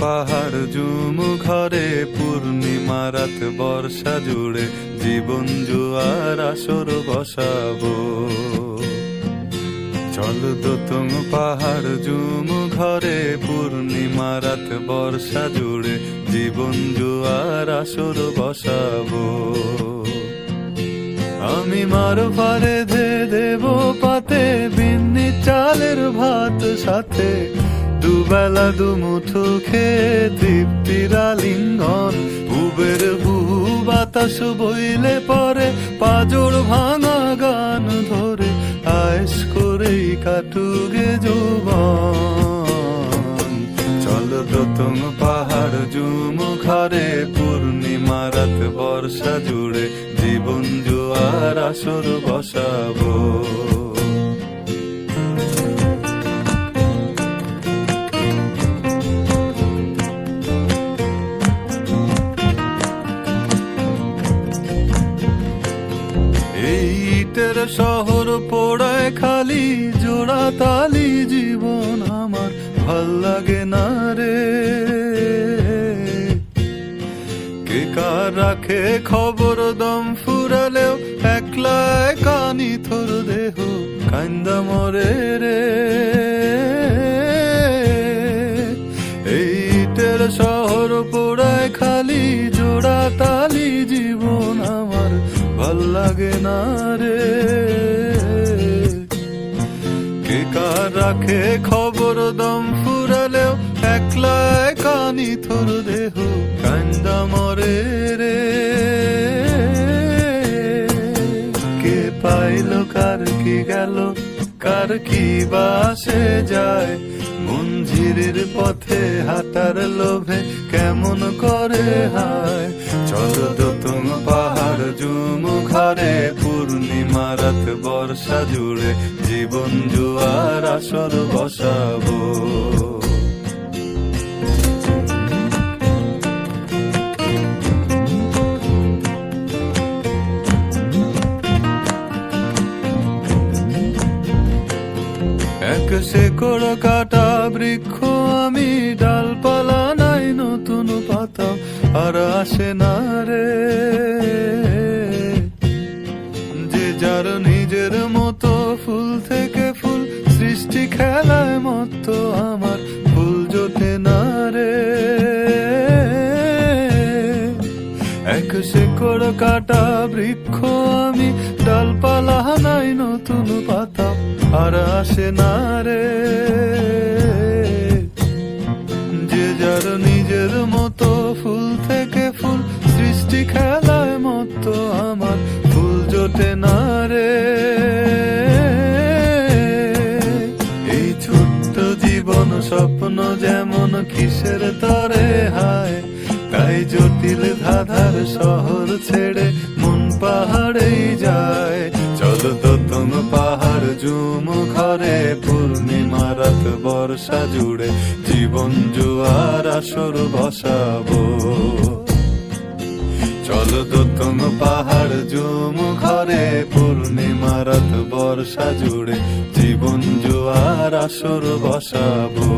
পাহাড় জুম ঘরে পূর্ণিমা রাত বর্ষা জুড়ে জীবন জুয়ার আসর বসাবো। চল দোতং পাহাড় জুম ঘরে পূর্ণিমা রাত বর্ষা জুড়ে জীবন জুয়ার আসর বসাবো। আমি মার পারে দেব পাতে বিন্নি চালের ভাত সাথে দুবেলা দুমুঠো খেয়ে তৃপ্তির আলিঙ্গন। উবের বহু বাতাস বইলে পরে পাজর ভাঙা গান ধরে আয়েস করেই কাটুগে যৌবন। চল দোতং পাহাড় জুম ঘরে পূর্ণিমা রাত বর্ষা জুড়ে জীবন জুয়ার আসর বসাবো। ইটের শহর পোড়ায় খালি জোড়া তালি জীবন আমার ভাল লাগে না রে। কে কার রাখে খবর দম ফুরালেও একলা কানি থর দেহ কান্দা মরে রে। ইটের শহর পোড়ায় খালি জোড়া তালি জীবন আমার ভাল লাগে না রে। কে কার রাখে খবর দম ফুরালেও একলা কানি থর দেহ কান্দা মরে রে। কে পাইল কার কি গেল কার কি বাসে যায় মঞ্জিরের পথে হাঁটার লোভে কেমন করে হায়। চল দোতং পাহাড় জুম ঘরে পূর্ণিমা রাত বর্ষা জুড়ে জীবন জুয়ার আসর বসাবো। এক শেকড় কাটা বৃক্ষ আমি, ডালপালা নাই নতুন পাতা আর আসে না রে। যে যার নিজের মতো ফুল থেকে ফুল সৃষ্টি খেলায় মতো আমার ফুল জোটে না রে। এক শেকড় কাটা বৃক্ষ আমি, ডালপালা নাই নতুন পাতা আর আসে না রে। যে যার নিজের মতো ফুল থেকে ফুল সৃষ্টি খেলায় মতো আমার ফুল জোটে না রে। এই ছোট্ট জীবন স্বপ্ন যেমন কিসের তরে হায়, তাই জটিল ধাঁধার শহর ছেড়ে মন পাহাড়েই যায়। চল দোতং পাহাড় জুম ঘরে পূর্ণিমা রাত বর্ষা জুড়ে জীবন জুয়ার আসর বসাবো। চল দোতং পাহাড় জুম ঘরে পূর্ণিমা রাত বর্ষা জুড়ে জীবন জুয়ার আসর বসাবো।